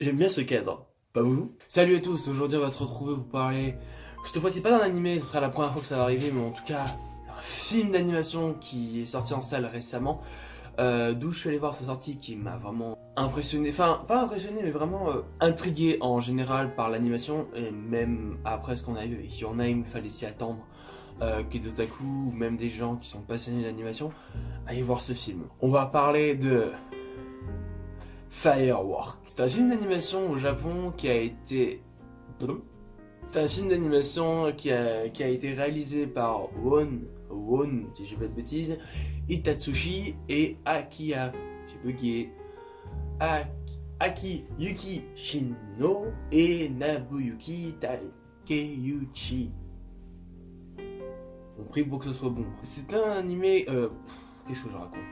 J'aime bien ce cadre, pas vous? Salut à tous, aujourd'hui on va se retrouver pour parler, cette fois-ci pas d'un animé, ce sera la première fois que ça va arriver, mais en tout cas un film d'animation qui est sorti en salle récemment, d'où je suis allé voir sa sortie, qui m'a vraiment impressionné, enfin pas impressionné mais vraiment intrigué en général par l'animation, et même après ce qu'on a eu, et qu'il y en a, il me fallait s'y attendre, que d'otaku ou même des gens qui sont passionnés d'animation, allez voir ce film. On va parler de Firework. C'est un film d'animation au Japon qui a été... C'est un film d'animation qui a été réalisé par Won, si je dis pas de bêtises, Itatsushi et Akiya, j'ai bugué, Akiyuki Shino et Nabuyuki Takeuchi. On prie pour que ce soit bon. C'est un animé... qu'est-ce que je raconte moi?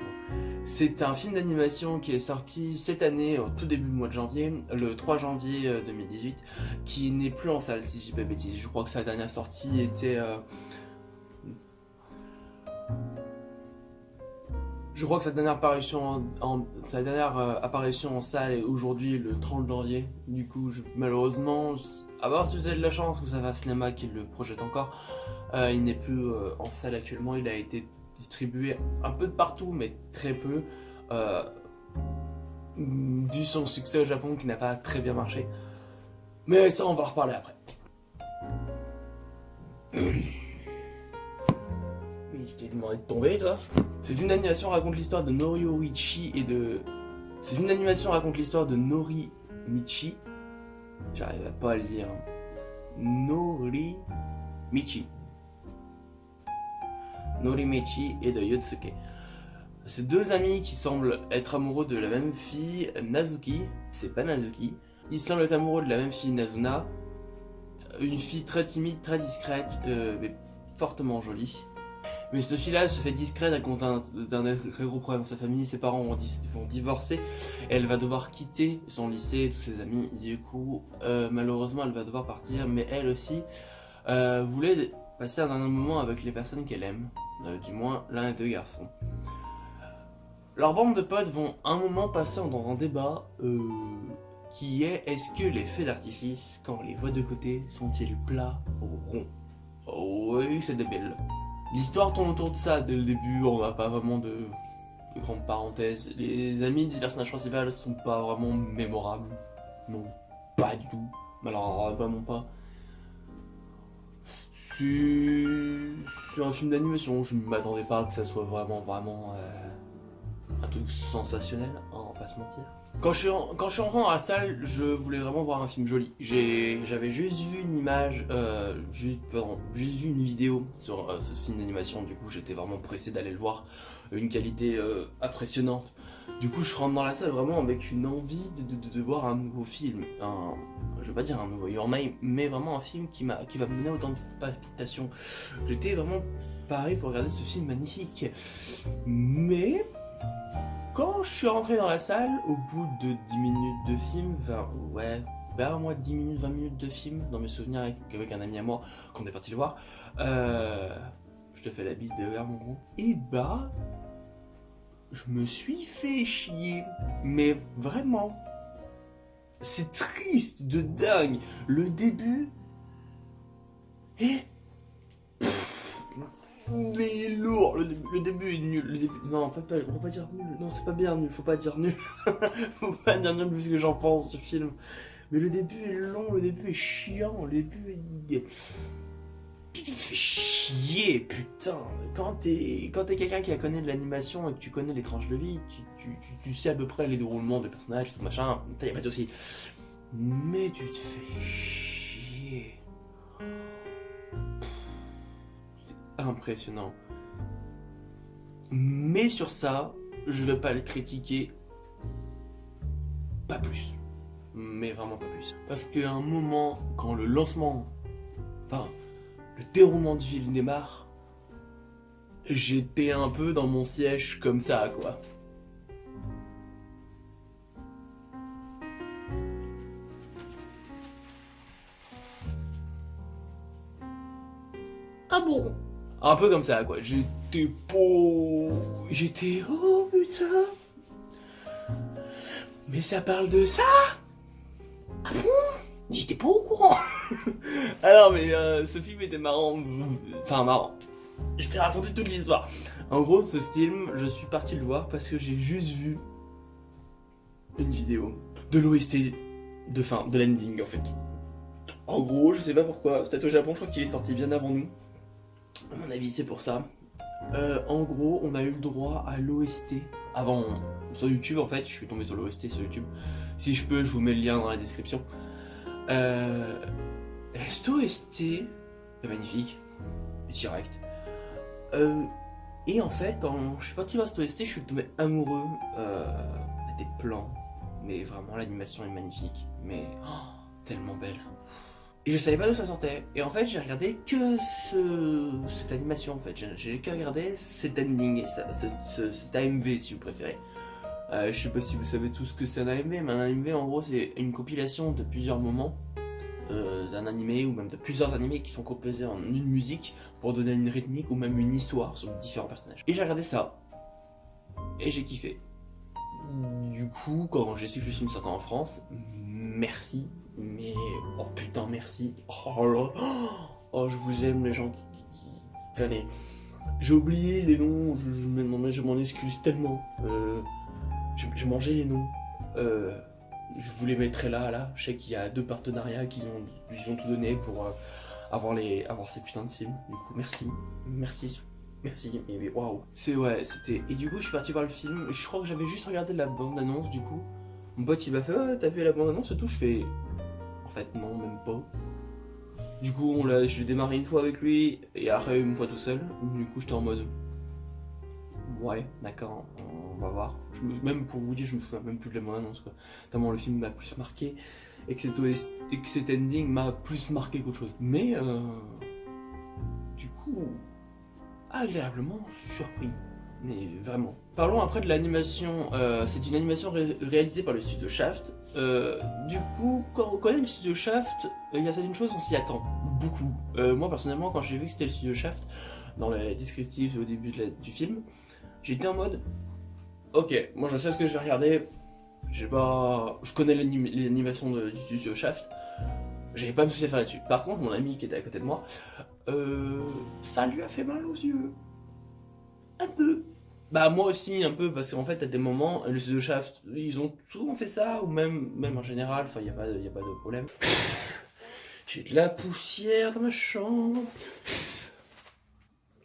C'est un film d'animation qui est sorti cette année, au tout début du mois de janvier, le 3 janvier 2018, qui n'est plus en salle si je dis pas de bêtises. Je crois que sa dernière sortie était... Je crois que sa dernière apparition en salle est aujourd'hui le 30 janvier. Du coup, malheureusement, à voir si vous avez de la chance ou ça va cinéma qui le projette encore, il n'est plus en salle actuellement. Il a été distribué un peu de partout, mais très peu, dû son succès au Japon qui n'a pas très bien marché. Mais ça, on va en reparler après. Oui, je t'ai demandé de tomber, toi. C'est une animation raconte l'histoire de Noriyuichi et de... C'est une animation raconte l'histoire de Norimichi. J'arrive pas à le dire. Norimichi et de Yotsuke. C'est deux amis qui semblent être amoureux de la même fille, Nazuki. C'est pas Nazuki. Ils semblent être amoureux de la même fille, Nazuna. Une fille très timide, très discrète, mais fortement jolie. Mais cette fille-là se fait discrète à cause d'un très gros problème dans sa famille. Ses parents vont divorcer. Elle va devoir quitter son lycée et tous ses amis. Du coup, malheureusement, elle va devoir partir. Mais elle aussi voulait passer un moment avec les personnes qu'elle aime. Du moins, l'un des deux garçons. Leur bande de potes vont un moment passer dans un débat qui est: est-ce que les feux d'artifice, quand on les voit de côté, sont-ils plats ou ronds? Oui, c'est débile. L'histoire tourne autour de ça dès le début, on n'a pas vraiment de grandes parenthèses. Les amis des personnages principaux ne sont pas vraiment mémorables. Non, pas du tout. Mais alors, vraiment pas. C'est un film d'animation, je ne m'attendais pas que ça soit vraiment un truc sensationnel, hein, on va pas se mentir. Quand je suis rentré dans la salle, je voulais vraiment voir un film joli. J'avais juste vu une image, juste vu une vidéo sur ce film d'animation, du coup j'étais vraiment pressé d'aller le voir, une qualité impressionnante. Du coup je rentre dans la salle vraiment avec une envie de voir un nouveau film, je vais pas dire un nouveau Your Name, mais vraiment un film qui va me donner autant de palpitations. J'étais vraiment paré pour regarder ce film magnifique. Mais quand je suis rentré dans la salle, au bout de 10 minutes de film, moi 10 minutes, 20 minutes de film, dans mes souvenirs avec un ami à moi, qu'on est parti le voir, je te fais la bise derrière mon gros, et bah, je me suis fait chier, mais vraiment, c'est triste de dingue, le début est... Mais il est lourd, le début est nul, non, faut pas dire nul, non c'est pas bien nul, faut pas dire nul, faut pas dire nul vu ce que j'en pense du film. Mais le début est long, le début est chiant, le début est... Tu te fais chier, putain. Quand t'es quelqu'un qui a connu de l'animation et que tu connais les tranches de vie, tu sais à peu près les déroulements des personnages, tout machin, t'as pas de soucis. Mais tu te fais chier. Impressionnant. Mais sur ça, je vais pas le critiquer. Pas plus. Mais vraiment pas plus. Parce qu'à un moment, quand le lancement, enfin, le déroulement du film démarre, j'étais un peu dans mon siège comme ça, quoi. Ah bon? Un peu comme ça, quoi. J'étais oh putain. Mais ça parle de ça? Ah bon? J'étais pas au courant. Alors mais ce film était marrant, enfin marrant. Je vais raconter toute l'histoire. En gros, ce film, je suis parti le voir parce que j'ai juste vu une vidéo de l'OST de fin, de l'ending en fait. En gros, je sais pas pourquoi, peut-être au Japon, je crois qu'il est sorti bien avant nous. À mon avis, c'est pour ça. En gros, on a eu le droit à l'OST avant sur YouTube en fait. Je suis tombé sur l'OST sur YouTube. Si je peux, je vous mets le lien dans la description. Cet OST est magnifique, direct. Et en fait, quand je suis parti voir cet OST, je suis tombé amoureux des plans. Mais vraiment, l'animation est magnifique. Mais tellement belle. Et je savais pas d'où ça sortait. Et en fait, j'ai regardé que cette animation en fait. J'ai que regardé cet ending, cet AMV si vous préférez. Je sais pas si vous savez tout ce que c'est un AMV, mais un AMV en gros c'est une compilation de plusieurs moments d'un animé ou même de plusieurs animés qui sont composés en une musique pour donner une rythmique ou même une histoire sur différents personnages. Et j'ai regardé ça et j'ai kiffé. Du coup, quand j'ai su que le film sortait en France, merci, mais oh putain merci. Oh là, oh je vous aime les gens qui... Allez, j'ai oublié les noms, je m'en excuse tellement. J'ai mangé les noms. Je vous les mettrai là. Je sais qu'il y a 2 partenariats qu'ils ont tout donné pour avoir ces putains de films. Du coup, merci, mais waouh. C'était. Et du coup, je suis parti voir le film. Je crois que j'avais juste regardé la bande-annonce. Du coup, mon pote il m'a fait t'as vu la bande-annonce et tout. Je fais en fait non, même pas. Du coup, je l'ai démarré une fois avec lui et après une fois tout seul. Du coup, j'étais en mode ouais, d'accord, on va voir. Même pour vous dire, je me souviens même plus de la bande-annonce quoi. Tellement le film m'a plus marqué et que cet ending m'a plus marqué qu'autre chose. Mais du coup, agréablement surpris. Mais vraiment. Parlons après de l'animation. C'est une animation réalisée par le studio Shaft. Du coup, quand on connaît le studio Shaft, il y a certaines choses, on s'y attend beaucoup. Moi personnellement, quand j'ai vu que c'était le studio Shaft, dans les descriptifs au début du film, j'étais en mode ok, moi je sais ce que je vais regarder. Je connais l'animation du studio Shaft. J'avais pas me soucier à faire là-dessus. Par contre, mon ami qui était à côté de moi, ça lui a fait mal aux yeux. Un peu. Bah moi aussi un peu parce qu'en fait à des moments le studio Shaft ils ont souvent fait ça ou même en général, enfin y a pas de problème. J'ai de la poussière dans ma chambre.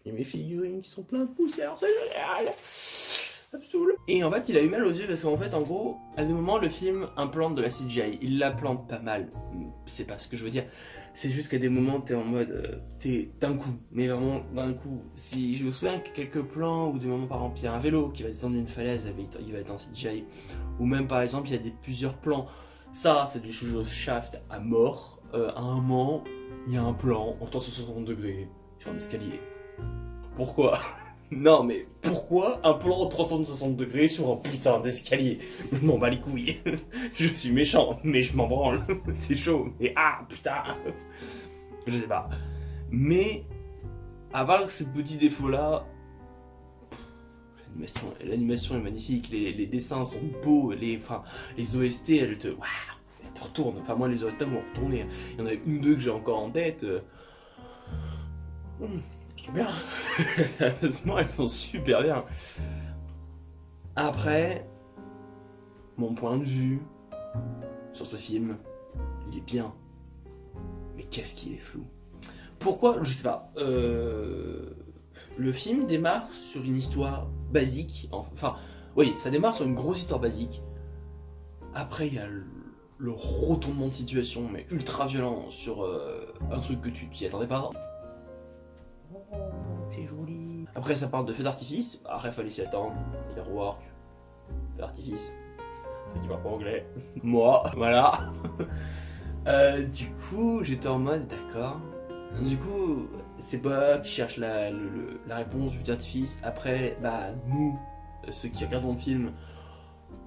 Et mes figurines qui sont pleines de poussière, c'est génial. Ça me saoule. Et en fait il a eu mal aux yeux parce qu'en fait en gros à des moments le film implante de la CGI. Il la plante pas mal. C'est pas ce que je veux dire. C'est juste qu'à des moments t'es en mode t'es d'un coup, mais vraiment d'un coup. Si je me souviens que quelques plans ou des moments par exemple il y a un vélo qui va descendre d'une falaise, il va être en CGI. Ou même par exemple il y a plusieurs plans. Ça c'est du studio Shaft à mort. À un moment il y a un plan en 360 degrés sur un escalier. Pourquoi? Non mais pourquoi un plan en 360 degrés sur un putain d'escalier? Je m'en bats les couilles. Je suis méchant, mais je m'en branle. C'est chaud, mais putain. Je sais pas. Mais, à part ces petits défauts là, l'animation est magnifique, les dessins sont beaux, les OST elles te retournent. Enfin moi les OST m'ont retourné. Il y en a une ou deux que j'ai encore en tête. Bien. Sérieusement, elles sont super bien. Après, mon point de vue sur ce film, il est bien. Mais qu'est-ce qu'il est flou. Pourquoi? Je sais pas. Le film démarre sur une histoire basique. Enfin, oui, ça démarre sur une grosse histoire basique. Après, il y a le retournement de situation, mais ultra violent, sur un truc que tu t'y attendais pas. C'est joli. Après ça parle de feux d'artifice. Après fallait s'y attendre. Firework, feux d'artifice. Ceux qui parlent pas anglais. Moi, voilà. Du coup j'étais en mode d'accord. Du coup c'est pas qui cherche la réponse du feu d'artifice. Après nous, ceux qui regardons le film,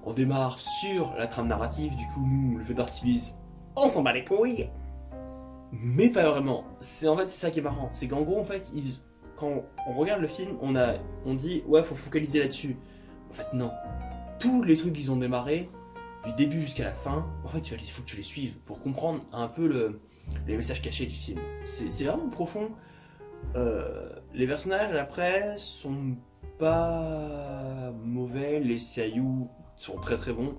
on démarre sur la trame narrative. Du coup nous, le feu d'artifice, on s'en bat les couilles. Mais pas vraiment. C'est ça qui est marrant. C'est qu'en gros en fait quand on regarde le film, on dit ouais faut focaliser là-dessus. En fait non. Tous les trucs qu'ils ont démarré, du début jusqu'à la fin, en fait, il faut que tu les suives pour comprendre un peu les messages cachés du film. C'est vraiment profond. Les personnages, après, sont pas mauvais. Les seiyuu sont très très bons.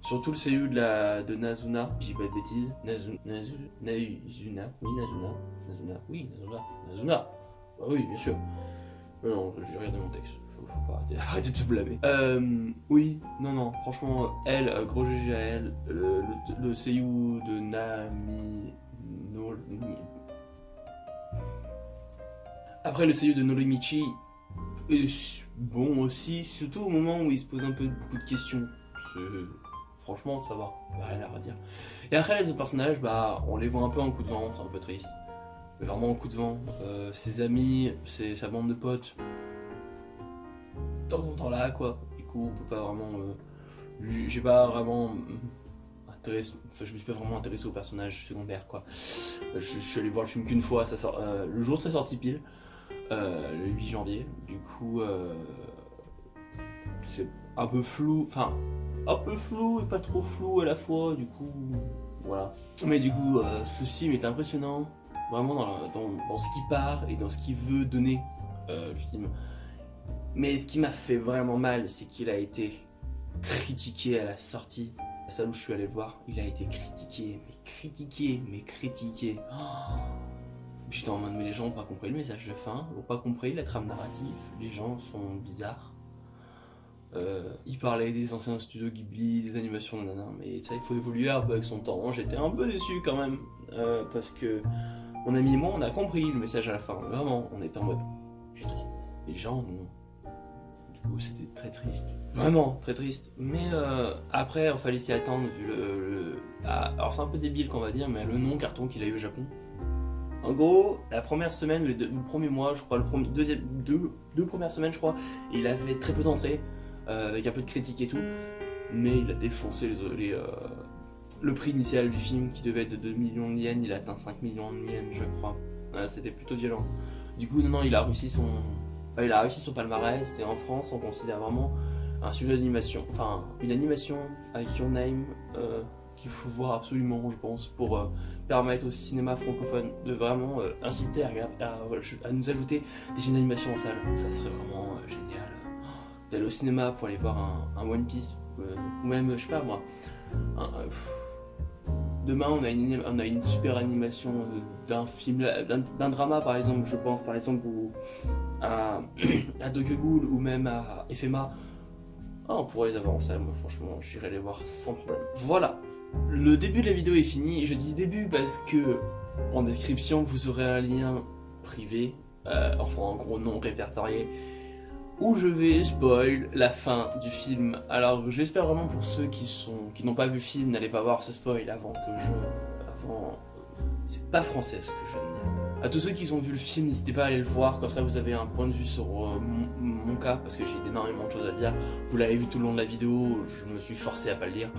Surtout le seiyuu de Nazuna, je dis pas de bêtises. Nazuna. Bah oui, bien sûr. Non, j'ai regardé mon texte. Faut pas arrêter de se blâmer. Oui, non, franchement, elle, gros GG à elle. Le seiyuu de Nami. Après, le seiyuu de Norimichi est bon aussi, surtout au moment où il se pose un peu beaucoup de questions. Franchement, ça va, rien à redire. Et après, les autres personnages, bah, on les voit un peu en coup de vent, c'est un peu triste. Mais vraiment en coup de vent. Ses amis, sa bande de potes. De temps en temps là, quoi. Du coup, on peut pas vraiment. J'ai pas vraiment. Je me suis pas vraiment intéressé aux personnages secondaires, quoi. Je suis allé voir le film qu'une fois, le jour de sa sortie pile. Le 8 janvier, du coup c'est un peu flou et pas trop flou à la fois, du coup voilà. Mais du coup ce film est impressionnant, vraiment dans ce qu'il part et dans ce qu'il veut donner, le film. Mais ce qui m'a fait vraiment mal, c'est qu'il a été critiqué à la sortie. La salle où je suis allé le voir, il a été critiqué. Oh, j'étais en mode, mais les gens n'ont pas compris le message de fin, n'ont pas compris la trame narrative, les gens sont bizarres. Il parlait des anciens studios Ghibli, des animations, mais ça, il faut évoluer un peu avec son temps. J'étais un peu déçu quand même, parce que mon ami et moi, on a compris le message à la fin. Vraiment, on était en mode, les gens, non. Du coup, c'était très triste. Vraiment, très triste. Mais après, il fallait s'y attendre, vu alors c'est un peu débile qu'on va dire, mais le non-carton qu'il a eu au Japon. En gros, la première semaine, le premier mois, je crois, deux premières semaines, je crois, il avait très peu d'entrées, avec un peu de critique et tout, mais il a défoncé le prix initial du film, qui devait être de 2 millions de yens, il a atteint 5 millions de yens, je crois. C'était plutôt violent. Du coup, non, il a réussi son palmarès, et en France, on considère vraiment un sujet d'animation, enfin, une animation avec Your Name, qu'il faut voir absolument, je pense, pour permettre au cinéma francophone de vraiment inciter à nous ajouter des films d'animation en salle. Ça serait vraiment génial. D'aller au cinéma pour aller voir un One Piece, ou même, je sais pas moi, demain on a une super animation d'un film, d'un drama par exemple, je pense par exemple à Tokyo Ghoul ou même à FMA. On pourrait les avoir en salle, moi franchement j'irais les voir sans problème. Voilà. Le début de la vidéo est fini, je dis début parce que en description vous aurez un lien privé, enfin en gros non répertorié, où je vais spoil la fin du film. Alors j'espère vraiment pour ceux qui n'ont pas vu le film, n'allez pas voir ce spoil c'est pas français ce que je viens de dire. À tous ceux qui ont vu le film, n'hésitez pas à aller le voir, comme ça vous avez un point de vue sur mon cas, parce que j'ai énormément de choses à dire. Vous l'avez vu tout le long de la vidéo, je me suis forcé à pas le lire.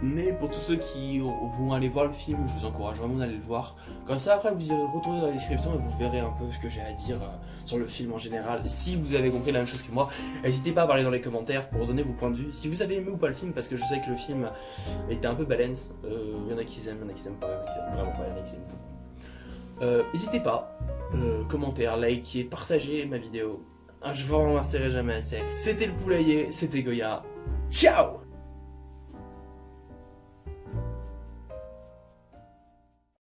Mais pour tous ceux qui vont aller voir le film, je vous encourage vraiment d'aller le voir. Comme ça après vous irez retourner dans la description et vous verrez un peu ce que j'ai à dire sur le film en général. Si vous avez compris la même chose que moi, n'hésitez pas à parler dans les commentaires pour donner vos points de vue. Si vous avez aimé ou pas le film, parce que je sais que le film était un peu balance. Il y en a qui aiment, il y en a qui aiment pas, il y en a qui aiment vraiment pas, il y en a qui aiment beaucoup. N'hésitez pas, commentaire, likez, partagez ma vidéo. Je vous remercierai jamais assez. C'était le poulailler, c'était Goya. Ciao!